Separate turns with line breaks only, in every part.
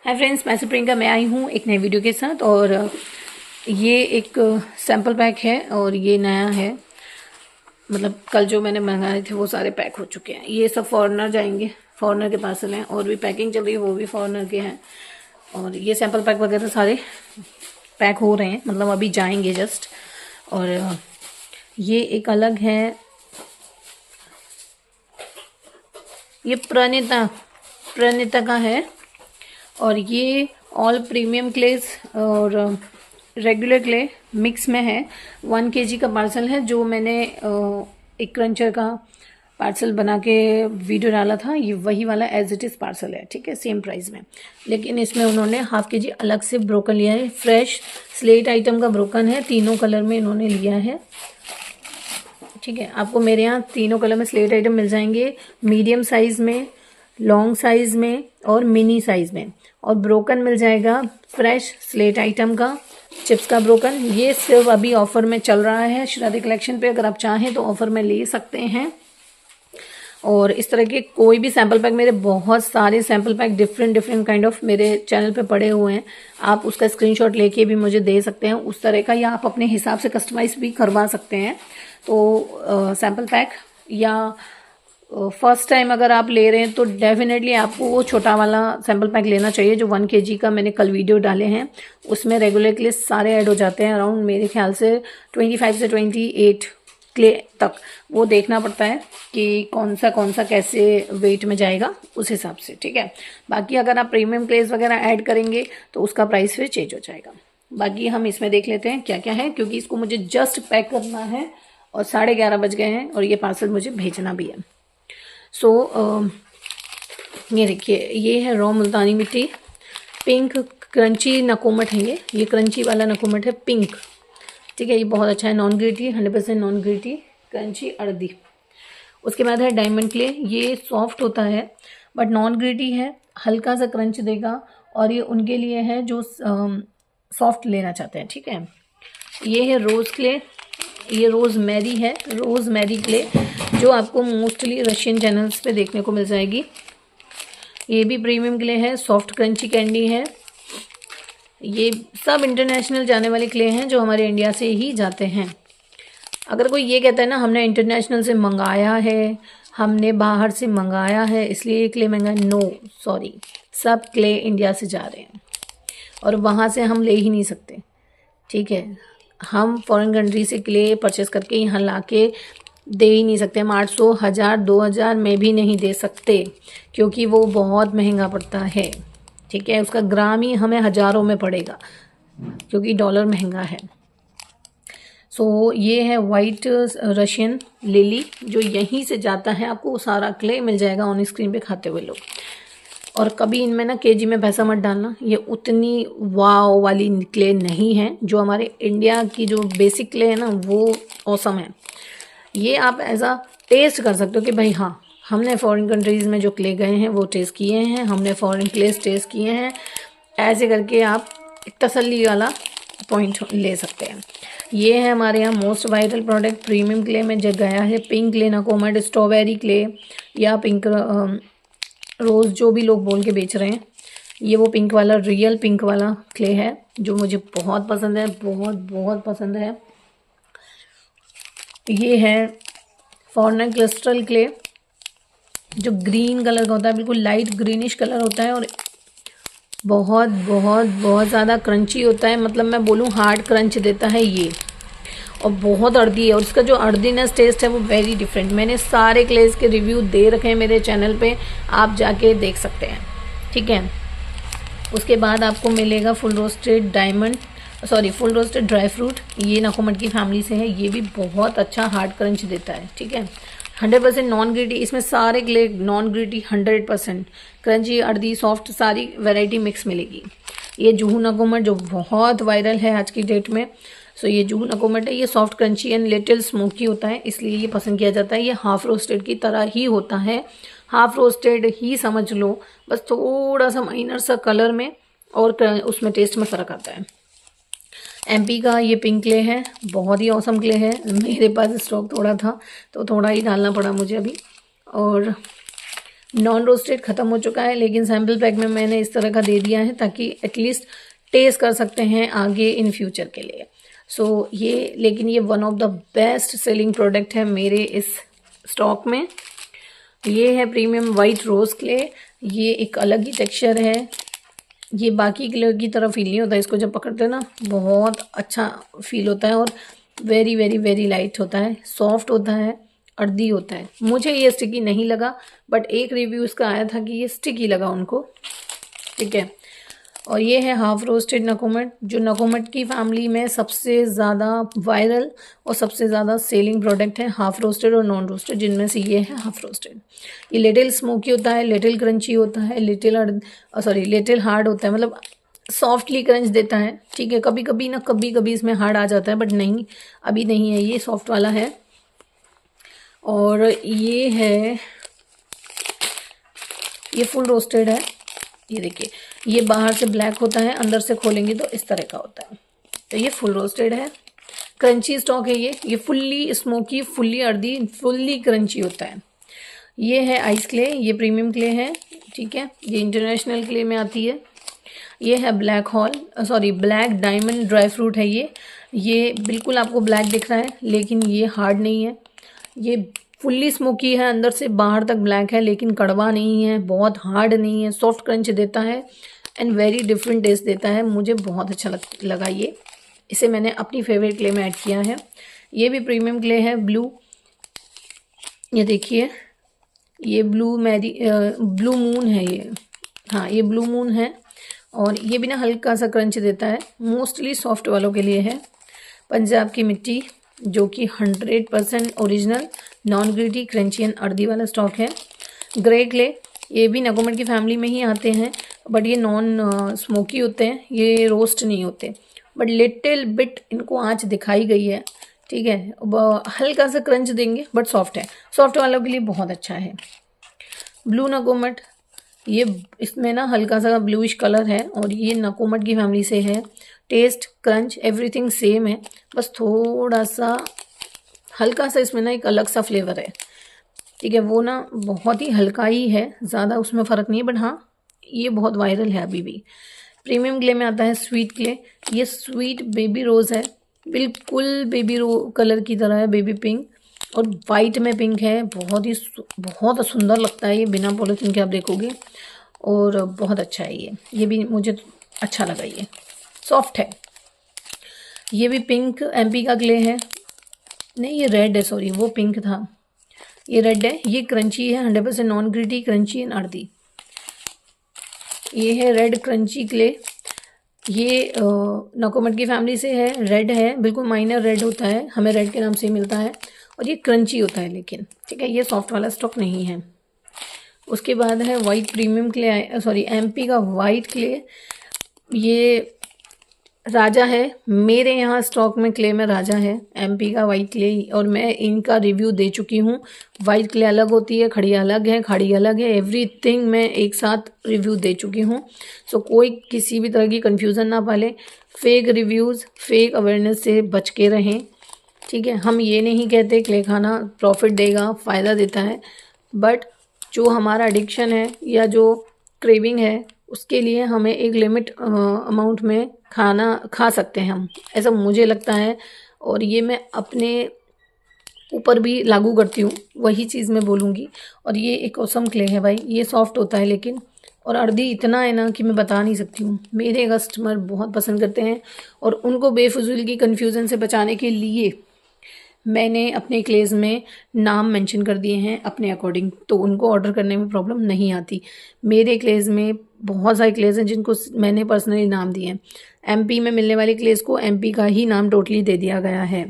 Hi friends, मैं प्रियंका। मैं आई हूँ एक नई वीडियो के साथ और ये एक सैम्पल पैक है और ये नया है। मतलब कल जो मैंने मंगाए थे वो सारे पैक हो चुके हैं। ये सब फॉरेनर जाएंगे, फॉरेनर के पार्सल हैं और भी पैकिंग चल रही है, वो भी फॉरेनर के हैं। और ये सैम्पल पैक वगैरह सारे पैक हो रहे हैं, मतलब अभी जाएंगे जस्ट। और ये एक अलग है, ये प्रणिता का है। और ये ऑल प्रीमियम क्लेज और रेगुलर क्ले मिक्स में है। 1 kg का पार्सल है जो मैंने एक क्रंचर का पार्सल बना के वीडियो डाला था। ये वही वाला एज इट इज़ पार्सल है, ठीक है, सेम प्राइस में। लेकिन इसमें उन्होंने ½ kg अलग से ब्रोकन लिया है। फ्रेश स्लेट आइटम का ब्रोकन है, तीनों कलर में इन्होंने लिया है, ठीक है। आपको मेरे यहाँ तीनों कलर में स्लेट आइटम मिल जाएंगे, मीडियम साइज में, लॉन्ग साइज में और मिनी साइज में। और ब्रोकन मिल जाएगा फ्रेश स्लेट आइटम का, चिप्स का ब्रोकन। ये सिर्फ अभी ऑफर में चल रहा है श्राद्धी कलेक्शन पे, अगर आप चाहें तो ऑफर में ले सकते हैं। और इस तरह के कोई भी सैम्पल पैक, मेरे बहुत सारे sample pack different kind of मेरे चैनल पे पड़े हुए हैं। आप उसका स्क्रीनशॉट लेके भी मुझे दे सकते हैं उस तरह का, या आप अपने हिसाब से कस्टमाइज भी करवा सकते हैं। तो सैम्पल पैक या फर्स्ट टाइम अगर आप ले रहे हैं तो डेफिनेटली आपको वो छोटा वाला सैम्पल पैक लेना चाहिए जो 1 kg का मैंने कल वीडियो डाले हैं। उसमें रेगुलर क्ले सारे ऐड हो जाते हैं, अराउंड मेरे ख्याल से 25 से 28 क्ले तक। वो देखना पड़ता है कि कौन सा कैसे वेट में जाएगा, उस हिसाब से, ठीक है। बाकी अगर आप प्रीमियम क्लेज वगैरह ऐड करेंगे तो उसका प्राइस फिर चेंज हो जाएगा। बाकी हम इसमें देख लेते हैं क्या क्या है, क्योंकि इसको मुझे जस्ट पैक करना है और 11:30 बज गए हैं और ये पार्सल मुझे भेजना भी है। सो ये देखिए, ये है रॉ मुल्तानी मिट्टी, पिंक क्रंची नकोमट है। ये क्रंची वाला नकोमट है, पिंक, ठीक है। ये बहुत अच्छा है, non gritty, 100% non gritty crunchy अड़दी। उसके बाद है डायमंड क्ले। ये सॉफ्ट होता है बट नॉन ग्रिटी है, हल्का सा क्रंच देगा। और ये उनके लिए है जो सॉफ्ट लेना चाहते हैं, ठीक है। ये है रोज़ क्ले, ये रोज़ मैरी है, रोज़ मैरी क्ले, जो आपको मोस्टली रशियन चैनल्स पे देखने को मिल जाएगी। ये भी प्रीमियम क्ले है, सॉफ्ट क्रंची कैंडी है। ये सब इंटरनेशनल जाने वाले क्ले हैं जो हमारे इंडिया से ही जाते हैं। अगर कोई ये कहता है ना हमने इंटरनेशनल से मंगाया है, हमने बाहर से मंगाया है इसलिए ये क्ले महंगा, नो सॉरी, सब क्ले इंडिया से जा रहे हैं और वहाँ से हम ले ही नहीं सकते, ठीक है। हम फॉरेन कंट्री से क्ले परचेस करके यहाँ ला के दे ही नहीं सकते। हम 800, 1000, 2000 में भी नहीं दे सकते, क्योंकि वो बहुत महंगा पड़ता है, ठीक है। उसका ग्राम ही हमें हज़ारों में पड़ेगा, क्योंकि डॉलर महंगा है। सो ये है वाइट रशियन लिली, जो यहीं से जाता है। आपको सारा क्ले मिल जाएगा ऑन स्क्रीन पे खाते हुए लोग। और कभी इनमें ना केजी में पैसा मत डालना, ये उतनी वाव वाली क्ले नहीं है। जो हमारे इंडिया की जो बेसिक क्ले है ना, वो औसम है। ये आप एज अ टेस्ट कर सकते हो कि भाई हाँ, हमने फॉरेन कंट्रीज़ में जो क्ले गए हैं वो टेस्ट किए हैं, हमने फॉरेन क्लेस टेस्ट किए हैं। ऐसे करके आप एक तसल्ली वाला पॉइंट ले सकते हैं। ये है हमारे यहाँ most viral product, premium clay में जो गया है, पिंक क्ले नकोमट, स्ट्रॉबेरी क्ले या पिंक रोज़, जो भी लोग बोल के बेच रहे हैं। ये वो पिंक वाला, रियल पिंक वाला क्ले है जो मुझे बहुत पसंद है, बहुत पसंद है। ये है फॉर्नर क्रिस्टल क्ले, जो ग्रीन कलर का होता है, बिल्कुल लाइट ग्रीनिश कलर होता है और बहुत ज़्यादा क्रंची होता है। मतलब मैं बोलूँ हार्ड क्रंच देता है ये, और बहुत अर्दी है। और इसका जो अर्दीनेस टेस्ट है वो वेरी डिफरेंट। मैंने सारे क्लेज के रिव्यू दे रखे हैं मेरे चैनल पे, आप जाके देख सकते हैं, ठीक है। उसके बाद आपको मिलेगा full roasted full roasted dry fruit. ये नकोमट की फैमिली से है। ये भी बहुत अच्छा हार्ड क्रंच देता है, ठीक है। 100% नॉन ग्रिटी, इसमें सारे clay non gritty, 100% crunchy, earthy, soft, सारी वैरायटी मिक्स मिलेगी। ये जूहू नकोमट जो बहुत वायरल है आज की डेट में। सो ये जूहू नकोमट है, ये soft crunchy and little smoky होता है, इसलिए ये पसंद किया जाता है। ये हाफ रोस्टेड की तरह ही होता है, हाफ रोस्टेड ही समझ लो, बस थोड़ा सा माइनर सा कलर में और उसमें टेस्ट में फ़र्क आता है। एमपी का ये पिंक क्ले है, बहुत ही औसम क्ले है। मेरे पास स्टॉक थोड़ा था तो थोड़ा ही डालना पड़ा मुझे अभी। और नॉन रोस्टेड ख़त्म हो चुका है, लेकिन सैम्पल पैक में मैंने इस तरह का दे दिया है ताकि एटलीस्ट टेस्ट कर सकते हैं आगे इन फ्यूचर के लिए। सो लेकिन ये one of the best selling product है मेरे इस स्टॉक में। ये है प्रीमियम वाइट रोज़ क्ले। ये एक अलग ही टेक्सचर है, ये बाकी क्ले की तरह फील नहीं होता, इसको जब पकड़ते हैं ना बहुत अच्छा फील होता है और वेरी वेरी वेरी लाइट होता है, सॉफ्ट होता है, अर्दी होता है। मुझे ये स्टिकी नहीं लगा, बट एक रिव्यू इसका आया था कि ये स्टिकी लगा उनको, ठीक है। और ये है हाफ रोस्टेड नकोमट, जो नकोमट की फैमिली में सबसे ज़्यादा वायरल और सबसे ज़्यादा सेलिंग प्रोडक्ट है, हाफ रोस्टेड और नॉन रोस्टेड, जिनमें से ये है हाफ रोस्टेड। ये लिटिल स्मोकी होता है, लिटिल क्रंची होता है, लिटिल हार्ड होता है, मतलब सॉफ्टली क्रंच देता है, ठीक है। कभी कभी इसमें हार्ड आ जाता है, बट नहीं, अभी नहीं है, ये सॉफ्ट वाला है। और ये फुल रोस्टेड है। ये देखिए, ये बाहर से ब्लैक होता है, अंदर से खोलेंगे तो इस तरह का होता है। तो ये फुल रोस्टेड है, क्रंची स्टॉक है ये fully smoky, fully earthy, fully crunchy होता है। ये है आइस क्ले, ये प्रीमियम क्ले है, ठीक है, ये इंटरनेशनल क्ले में आती है। ये है ब्लैक डायमंड ड्राई फ्रूट है ये बिल्कुल आपको ब्लैक दिख रहा है, लेकिन ये हार्ड नहीं है, ये फुल्ली स्मोकी है, अंदर से बाहर तक ब्लैक है, लेकिन कड़वा नहीं है, बहुत हार्ड नहीं है, सॉफ्ट क्रंच देता है एंड वेरी डिफरेंट टेस्ट देता है। मुझे बहुत अच्छा लगा ये, इसे मैंने अपनी फेवरेट क्ले में ऐड किया है। ये भी प्रीमियम क्ले है, ब्लू, ये देखिए, ये ब्लू मून है ये, हाँ ये ब्लू मून है। और ये भी ना हल्का सा क्रंच देता है, मोस्टली सॉफ्ट वालों के लिए है। पंजाब की मिट्टी, जो कि 100% original non gritty crunchy and earthy वाला स्टॉक है। ग्रे क्ले, ये भी नकोमट की फैमिली में ही आते हैं, बट ये नॉन स्मोकी होते हैं, ये रोस्ट नहीं होते, बट लिटिल बिट इनको आँच दिखाई गई है, ठीक है। हल्का सा क्रंच देंगे, बट सॉफ्ट है, सॉफ्ट वालों के लिए बहुत अच्छा है। ब्लू नकोमट, ये इसमें ना हल्का सा ब्लूइश कलर है और ये नकोमट की फैमिली से है। टेस्ट, क्रंच, एवरीथिंग सेम है, बस थोड़ा सा हल्का सा इसमें ना एक अलग सा फ्लेवर है, ठीक है। वो ना बहुत ही हल्का ही है, ज़्यादा उसमें फ़र्क नहीं है, बट हाँ ये बहुत वायरल है अभी भी। प्रीमियम क्ले में आता है स्वीट क्ले, ये स्वीट बेबी रोज़ है, बिल्कुल बेबी कलर की तरह है, बेबी पिंक, और वाइट में पिंक है, बहुत सुंदर लगता है ये, बिना पॉलिथीन के आप देखोगे, और बहुत अच्छा है ये भी मुझे अच्छा लगा, ये सॉफ्ट है। ये भी पिंक एमपी का क्ले है, नहीं ये रेड है, सॉरी वो पिंक था, ये रेड है। ये क्रंची है, 100% non gritty, crunchy and earthy. ये है रेड क्रंची क्ले, ये नकोमट की फैमिली से है, रेड है, बिल्कुल माइनर रेड होता है, हमें रेड के नाम से ही मिलता है, और ये क्रंची होता है, लेकिन ठीक है, ये सॉफ्ट वाला स्टॉक नहीं है। उसके बाद है वाइट प्रीमियम क्ले, एमपी का वाइट क्ले, ये राजा है, मेरे यहाँ स्टॉक में क्ले में राजा है, एमपी का वाइट क्ले, और मैं इनका रिव्यू दे चुकी हूँ। वाइट क्ले अलग होती है, खड़ी अलग है, खाड़ी अलग है, एवरीथिंग मैं एक साथ रिव्यू दे चुकी हूँ। सो कोई किसी भी तरह की कन्फ्यूज़न ना पाले, फेक रिव्यूज़, फेक अवेयरनेस से बच के रहें, ठीक है। हम ये नहीं कहते क्ले खाना प्रॉफिट देगा, फ़ायदा देता है, बट जो हमारा एडिक्शन है या जो क्रेविंग है, उसके लिए हमें एक लिमिट अमाउंट में खाना खा सकते हैं हम, ऐसा मुझे लगता है, और ये मैं अपने ऊपर भी लागू करती हूँ, वही चीज़ मैं बोलूँगी। और ये एक औसम क्ले है भाई, ये सॉफ्ट होता है लेकिन, और अर्दी इतना है ना कि मैं बता नहीं सकती हूँ, मेरे कस्टमर बहुत पसंद करते हैं, और उनको बेफजूल की कन्फ्यूज़न से बचाने के लिए मैंने अपने क्लेज़ में नाम मेंशन कर दिए हैं अपने अकॉर्डिंग, तो उनको ऑर्डर करने में प्रॉब्लम नहीं आती। मेरे क्लेज़ में बहुत सारे क्लेज़ हैं जिनको मैंने पर्सनली नाम दिए हैं। एमपी में मिलने वाले क्लेज़ को एमपी का ही नाम टोटली दे दिया गया है।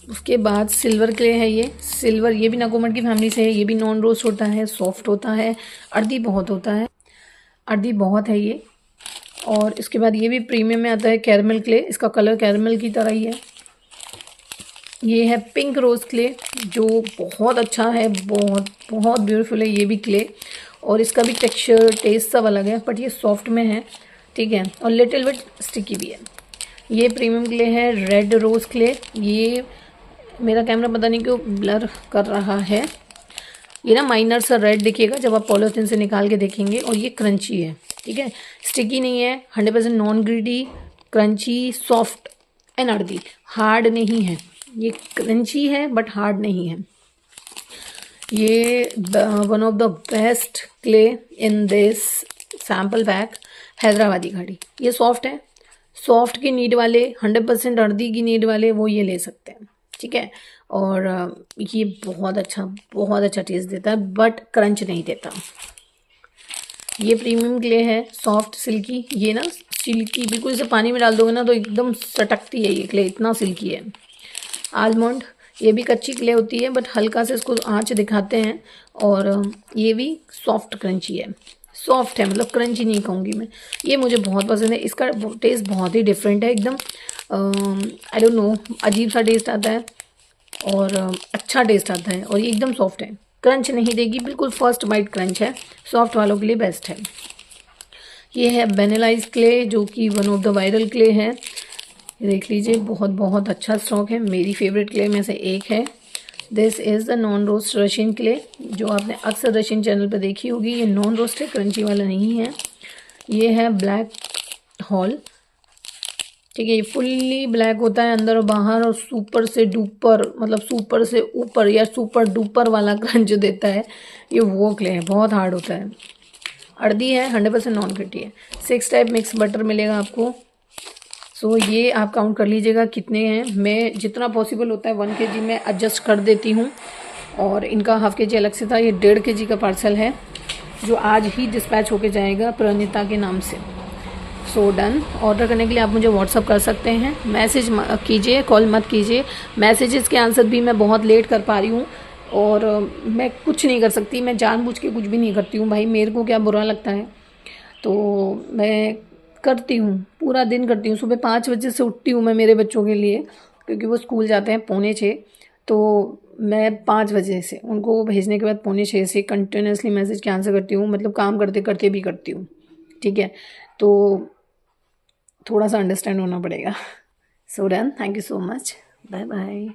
उसके बाद सिल्वर क्ले है, ये सिल्वर, ये भी नकोमट की फैमिली से है, ये भी नॉन रोस्ट होता है, सॉफ्ट होता है, अर्दी बहुत होता है, अर्दी बहुत है ये। और इसके बाद ये भी प्रीमियम में आता है कैरमल क्ले, इसका कलर कैरमल की तरह ही है। ये है पिंक रोज़ क्ले, जो बहुत अच्छा है, बहुत ब्यूटीफुल है ये भी क्ले, और इसका भी टेक्सचर टेस्ट सब अलग है, बट ये सॉफ्ट में है, ठीक है, और लिटिल बिट स्टिकी भी है। ये प्रीमियम क्ले है रेड रोज़ क्ले, ये मेरा कैमरा पता नहीं क्यों ब्लर कर रहा है, ये ना माइनर सा रेड दिखेगा जब आप पॉलीथिन से निकाल के देखेंगे, और ये क्रंची है, ठीक है, स्टिकी नहीं है, 100% non greedy, crunchy, soft and earthy, hard नहीं है। ये क्रंची है बट हार्ड नहीं है। ये one of the best clay in this sample pack, Hyderabadi घड़ी। ये सॉफ्ट है, सॉफ्ट की नीड वाले, 100% अर्दी की नीड वाले वो ये ले सकते हैं, ठीक है। और ये बहुत अच्छा टेस्ट देता है बट क्रंच नहीं देता। ये प्रीमियम क्ले है, सॉफ्ट सिल्की। ये ना सिल्की बिल्कुल, इसे पानी में डाल दोगे ना तो एकदम सटकती है ये क्ले, इतना सिल्की है। आलमंड, ये भी कच्ची क्ले होती है बट हल्का से इसको आँच दिखाते हैं, और ये भी सॉफ्ट क्रंची है, सॉफ्ट है, मतलब क्रंची नहीं कहूँगी मैं। ये मुझे बहुत पसंद है, इसका टेस्ट बहुत ही डिफरेंट है एकदम, आई डोंट नो, अजीब सा टेस्ट आता है और अच्छा टेस्ट आता है, और ये एकदम सॉफ्ट है, क्रंच नहीं देगी, बिल्कुल फर्स्ट बाइट क्रंच है, सॉफ्ट वालों के लिए बेस्ट है। ये है वेनिलाइज क्ले, जो कि one of the viral clay है, देख लीजिए, बहुत अच्छा स्टॉक है, मेरी फेवरेट क्ले में से एक है। This is the non roast Russian clay, जो आपने अक्सर रशियन चैनल पर देखी होगी। ये नॉन रोस्ट है, क्रंची वाला नहीं है। ये है ब्लैक हॉल, ठीक है, ये फुल्ली ब्लैक होता है अंदर और बाहर, और सुपर से डुपर, मतलब सुपर से ऊपर या सुपर डुपर वाला क्रंच देता है। ये वो क्ले है, बहुत हार्ड होता है, अर्दी है, 100% नॉन ग्रिटी है। 6 टाइप मिक्स बटर मिलेगा आपको। सो ये आप काउंट कर लीजिएगा कितने हैं। मैं जितना पॉसिबल होता है 1 kg में एडजस्ट कर देती हूँ, और इनका ½ kg अलग से था। ये 1.5 kg का पार्सल है जो आज ही डिस्पैच होके जाएगा प्रणीता के नाम से। So done. ऑर्डर करने के लिए आप मुझे व्हाट्सअप कर सकते हैं, मैसेज कीजिए, कॉल मत कीजिए। मैसेजेस के आंसर भी मैं बहुत लेट कर पा रही हूँ, और मैं कुछ नहीं कर सकती, मैं जानबूझ के कुछ भी नहीं करती हूँ भाई, मेरे को क्या बुरा लगता है, तो मैं करती हूँ, पूरा दिन करती हूँ। सुबह 5 बजे से उठती हूँ मैं मेरे बच्चों के लिए, क्योंकि वो स्कूल जाते हैं 5:45, तो मैं 5 बजे से उनको भेजने के बाद 5:45 से कंटिन्यूसली मैसेज के आंसर करती हूँ, मतलब काम करते करते भी करती हूँ, ठीक है। तो थोड़ा सा अंडरस्टैंड होना पड़ेगा। So done, thank you so much, bye bye.